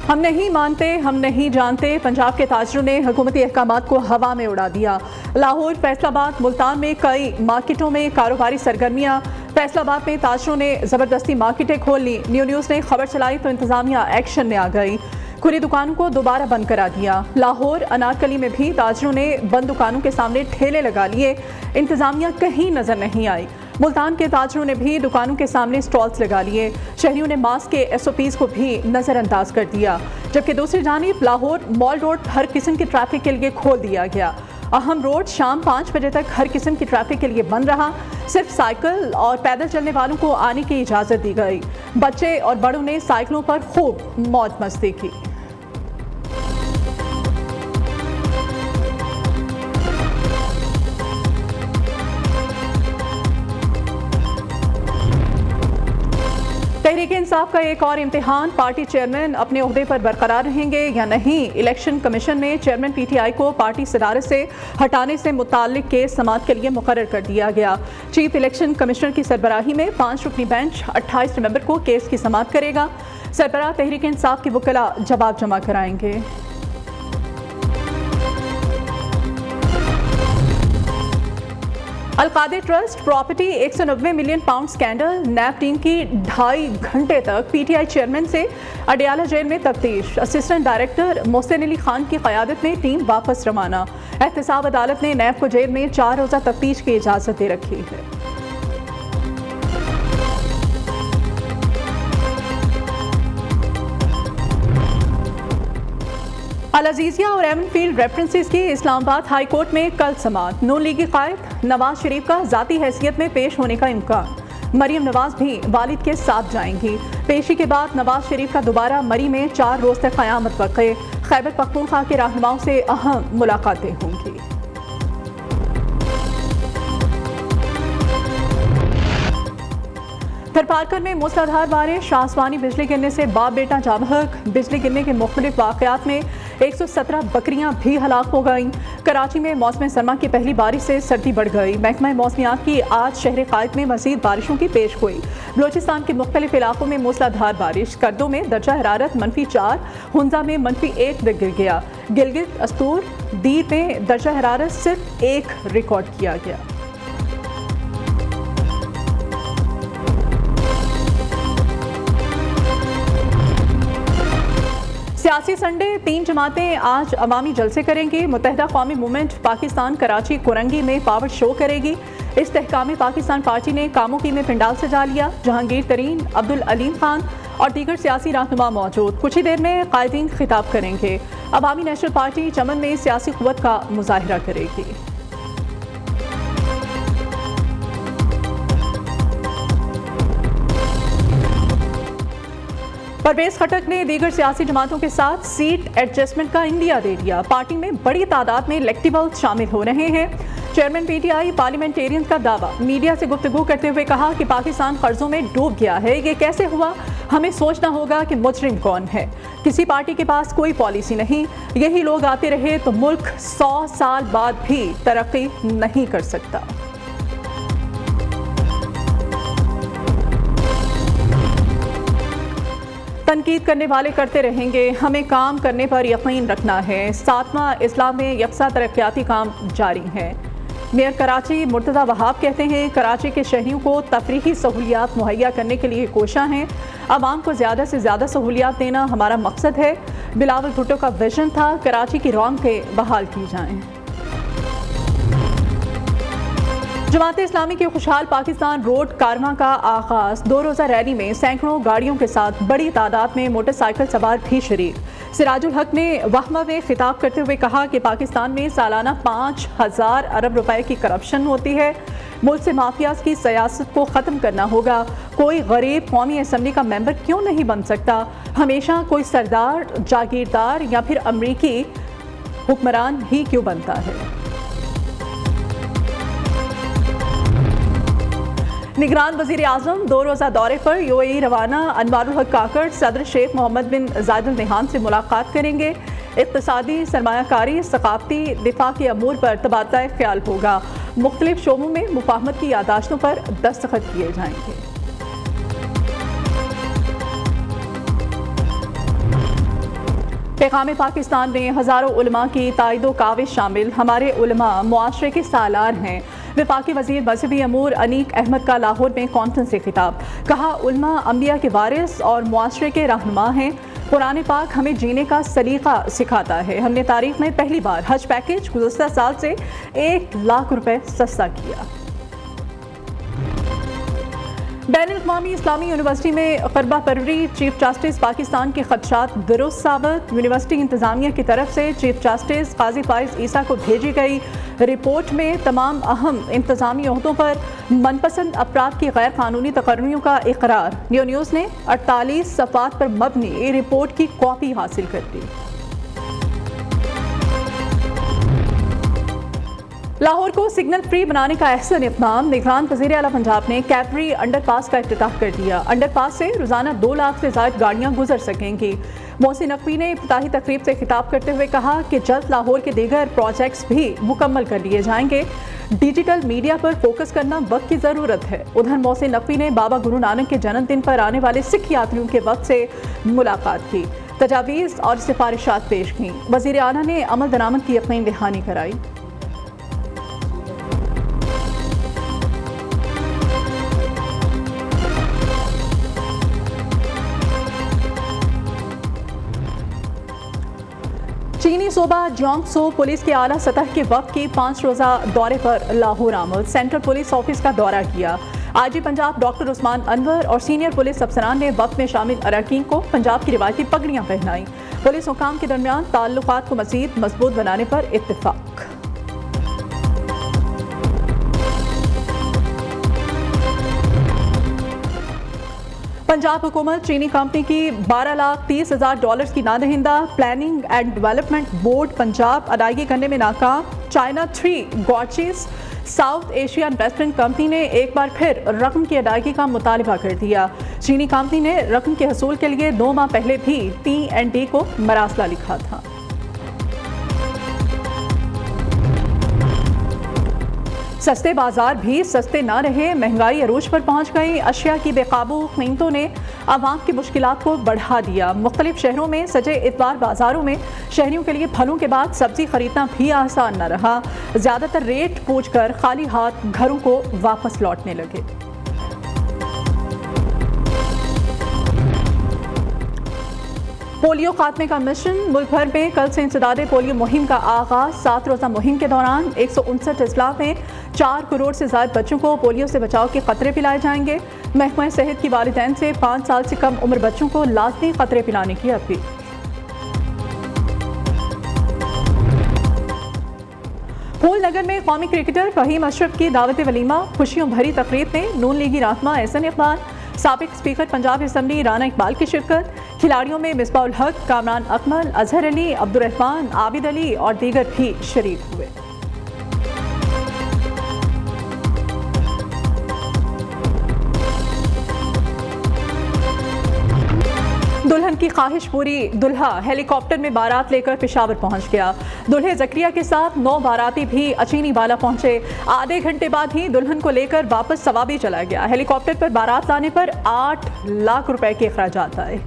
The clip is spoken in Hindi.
हम नहीं मानते, हम नहीं जानते। पंजाब के ताजरों ने हुकूमती अहकामात को हवा में उड़ा दिया। लाहौर, फैसलाबाद, मुल्तान में कई मार्केटों में कारोबारी सरगर्मियां। फैसलाबाद में ताजरों ने ज़बरदस्ती मार्केटें खोल ली। न्यूज़ ने खबर चलाई तो इंतजामिया एक्शन में आ गई, खुली दुकानों को दोबारा बंद करा दिया। लाहौर अनारकली में भी ताजरों ने बंद दुकानों के सामने ठेले लगा लिए, इंतजामिया कहीं नजर नहीं आई। मुल्तान के ताजरों ने भी दुकानों के सामने स्टॉल्स लगा लिए। शहरियों ने मास्क के SOPs को भी नज़रअंदाज कर दिया। जबकि दूसरी जानिब लाहौर मॉल रोड हर किस्म की ट्रैफिक के लिए खोल दिया गया। अहम रोड शाम 5 बजे तक हर किस्म की ट्रैफिक के लिए बंद रहा। सिर्फ साइकिल और पैदल चलने वालों को आने की इजाज़त दी गई। बच्चे और बड़ों ने साइकिलों पर खूब मौज मस्ती की। तहरीक इंसाफ का एक और इम्तिहान, पार्टी चेयरमैन अपने ओहदे पर बरकरार रहेंगे या नहीं। इलेक्शन कमीशन ने चेयरमैन PTI को पार्टी सदारत से हटाने से मुताल्लिक केस समाअत के लिए मुकर्रर कर दिया गया। चीफ इलेक्शन कमिश्नर की सरबराही में 5 रुकनी बेंच 28 नवंबर को केस की समाअत करेगा। सरबराह तहरीक इंसाफ के वकीला जवाब जमा कराएंगे। Al Qadir trust property 190 million pound scandal, NAB team की 2.5 घंटे तक PTI चेयरमैन से अडियाला जेल में तफ्तीश। असिस्टेंट डायरेक्टर मोहसिन अली खान की क़यादत में टीम वापस रवाना। एहतसाब अदालत ने नैब को जेल में 4 रोज़ा तफ्तीश की इजाज़त दे रखी है। अल अजीजिया और एमनफील्ड रेफरेंसेस की इस्लामाबाद हाई कोर्ट में कल समाअत। नून लीगी कायद नवाज शरीफ का ज़ाती हैसियत में पेश होने का इम्कान। मरीम नवाज भी वालिद के साथ जाएंगी। पेशी के बाद नवाज शरीफ का दोबारा मरी में 4 रोज़ तक क़यामत वक़े। खैबर पख्तूनख्वा के रहनुमाओं से अहम मुलाकातें होंगी। थरपारकर में मूसलाधार बारिश, आसमानी बिजली गिरने से बाप बेटा जाबहक। बिजली गिरने के मुख्तलिफ वाक़यात में 117 बकरियां भी हलाक हो गईं। कराची में मौसम सरमा की पहली बारिश से सर्दी बढ़ गई। महकमा मौसमियात की आज शहर कायद में मज़ीद बारिशों की पेश गोई। बलोचिस्तान के मुख्तलिफ इलाकों में मूसलाधार बारिश। करदो में दर्जा हरारत -4, हुंजा में -1 गिर गया। गिलगित, अस्तूर, दीर में दर्जा हरारत सिर्फ 1 रिकॉर्ड किया गया। सियासी संडे, 3 जमातें आज अवामी जलसे करेंगी। मुत्तहिदा कौमी मूवमेंट पाकिस्तान कराची कुरंगी में पावर शो करेगी। इस्तेहकाम पाकिस्तान पार्टी ने कामोकी में पंडाल सजा लिया। जहांगीर तरीन, अब्दुल अलीम खान और दीगर सियासी रहनुमा मौजूद। कुछ ही देर में कायदीन खिताब करेंगे। अवामी नेशनल पार्टी चमन में सियासी कुव्वत का मुजाहिरा करेगी। परवेज खटक ने दीगर सियासी जमातों के साथ सीट एडजस्टमेंट का इंडिया दे दिया। पार्टी में बड़ी तादाद में इलेक्टेबल्स शामिल हो रहे हैं। चेयरमैन PTI पार्लियामेंटेरियंस का दावा। मीडिया से गुफ्तगू करते हुए कहा कि पाकिस्तान कर्जों में डूब गया है। ये कैसे हुआ? हमें सोचना होगा कि मुजरिम कौन है। किसी पार्टी के पास कोई पॉलिसी नहीं। यही लोग आते रहे तो मुल्क 100 साल बाद भी तरक्की नहीं कर सकता। तनकीद करने वाले करते रहेंगे, हमें काम करने पर यकीन रखना है। 7वां इस्लाम में यकसा तरक्याती काम जारी है। मेयर कराची मुर्तज़ा वहाब कहते हैं कराची के शहरियों को तफरीही सहूलियात मुहैया करने के लिए कोशिश हैं। आवाम को ज़्यादा से ज़्यादा सहूलियात देना हमारा मकसद है। बिलावल भुट्टो का विजन था कराची की रौनकें बहाल की जाएँ। जमात इस्लामी के खुशहाल पाकिस्तान रोड कारवां का आगाज। 2 रोज़ा रैली में सैकड़ों गाड़ियों के साथ बड़ी तादाद में मोटरसाइकिल सवार भी शरीक। सिराजुल हक ने वहमा में खिताब करते हुए कहा कि पाकिस्तान में सालाना 5000 अरब रुपए की करप्शन होती है। मुल्क से माफियाज की सियासत को ख़त्म करना होगा। कोई गरीब कौमी असम्बली का मेंबर क्यों नहीं बन सकता? हमेशा कोई सरदार, जागीरदार या फिर अमरीकी हुक्मरान ही क्यों बनता है? निगरान वज़ीर आज़म 2 रोज़ा दौरे पर UAE रवाना। अनवारुल हक काकड़ सदर शेख मोहम्मद बिन जायद अल नहयान से मुलाकात करेंगे। इक़्तिसादी, सरमायाकारी, सक़ाफ़ती, दिफ़ा के अमूर पर तबादला ख्याल होगा। मुख्तलिफ शोबों में मुफ़ाहमत की यादाश्तों पर दस्तखत किए जाएंगे। पैगाम पाकिस्तान में हज़ारों उलमा की ताइदो काविश शामिल, हमारे उलमा मुआशरे के सालार हैं। वफाकी वज़ीर मजहबी अमूर अनीक अहमद का लाहौर में कॉन्फ्रेंस से खिताब, कहा उलमा अंबिया के वारिस और मुआशरे के रहनुमा हैं। कुरान पाक हमें जीने का सलीका सिखाता है। हमने तारीख में पहली बार हज पैकेज गुज़श्ता साल से 1 लाख रुपए सस्ता किया। बैनुल-अक़वामी इस्लामी यूनिवर्सिटी में क़रबा परवरी, चीफ जस्टिस पाकिस्तान के खदशात दुरुस्त साबित। यूनिवर्सिटी इंतज़ामिया की तरफ से चीफ जस्टिस काजी फाइज ईसा को भेजी गई रिपोर्ट में तमाम अहम इंतज़ामी ओहदों पर मनपसंद अफराद की गैर कानूनी तकर्रियों का इकरार। न्यूज़ ने 48 सफ़ात पर मबनी रिपोर्ट की कॉपी हासिल कर ली। लाहौर को सिग्नल फ्री बनाने का अहसन इक़दाम, निगरान वज़ीर आला पंजाब ने कैपरी अंडरपास का इफ्तिताह कर दिया। अंडरपास से रोज़ाना 2 लाख से ज़ायद गाड़ियाँ गुजर सकेंगी। मोहसिन नकवी ने इफ्तिताही तकरीब से खिताब करते हुए कहा कि जल्द लाहौर के दीगर प्रोजेक्ट्स भी मुकम्मल कर लिए जाएंगे। डिजिटल मीडिया पर फोकस करना वक्त की ज़रूरत है। उधर मोहसिन नकवी ने बाबा गुरु नानक के जन्मदिन पर आने वाले सिख यात्रियों के वक्त से मुलाकात की, तजावीज़ और सिफारिशात पेश की। वज़ीर आला ने अमल दरामद की यकीन दहानी कराई। चीनी सूबा जियांगसू पुलिस के आला सतह के वक्त की 5 रोज़ा दौरे पर लाहौर आमद, सेंट्रल पुलिस ऑफिस का दौरा किया। आईजी पंजाब डॉक्टर उस्मान अनवर और सीनियर पुलिस अफसरान ने वक्त में शामिल अरकान को पंजाब की रिवायती पगड़ियाँ पहनाई। पुलिस हुकाम के दरमियान ताल्लुकात को मज़ीद मजबूत बनाने पर इत्तिफाक। पंजाब हुकूमत चीनी कंपनी की $12,30,000 की नादहिंदा। Planning and development board Punjab अदायगी करने में नाकाम। China 3 gorges South Asia investment company ने एक बार फिर रकम की अदायगी का मुतालबा कर दिया। चीनी कंपनी ने रकम के हसूल के लिए 2 माह पहले भी T&D को मरासला लिखा था। सस्ते बाजार भी सस्ते ना रहे, महंगाई अरूज पर पहुंच गई। अशिया की बेकाबू कीमतों ने आवाम की मुश्किलात को बढ़ा दिया। मुख्तलिफ शहरों में सजे इतवार बाजारों में शहरियों के लिए फलों के बाद सब्जी खरीदना भी आसान न रहा। ज़्यादातर रेट पूछकर खाली हाथ घरों को वापस लौटने लगे। पोलियो खात्मे का मिशन, मुल्क भर में कल से इंसदादे पोलियो मुहिम का आगाज। 7 रोज़ा मुहिम के दौरान 159 अजला में 4 करोड़ से ज़्यादा बच्चों को पोलियो से बचाव के क़तरे पिलाए जाएंगे। महकमा सेहत की वालिदैन से 5 साल से कम उम्र बच्चों को लाजमी क़तरे पिलाने की अपील। फूलनगर में कौमी क्रिकेटर फ़हीम अशरफ की दावत वलीमा, खुशियों भरी तकरीब में नून लीगी रहनुमा एहसन इकबाल, साबिक स्पीकर पंजाब असम्बली राना इकबाल की शिरकत। खिलाड़ियों में मिसबाउल हक, कामरान अकमल, अजहर अली, अब्दुर्रहमान, आबिद अली और दीगर भी शरीक हुए। दुल्हन की ख्वाहिश पूरी, दुल्हा हेलीकॉप्टर में बारात लेकर पेशावर पहुंच गया। दुल्हे जकरिया के साथ 9 बाराती भी अचीनी वाला पहुंचे। आधे घंटे बाद ही दुल्हन को लेकर वापस सवाबी चला गया। हेलीकॉप्टर पर बारात लाने पर 8 लाख रुपए के अखराजात आए।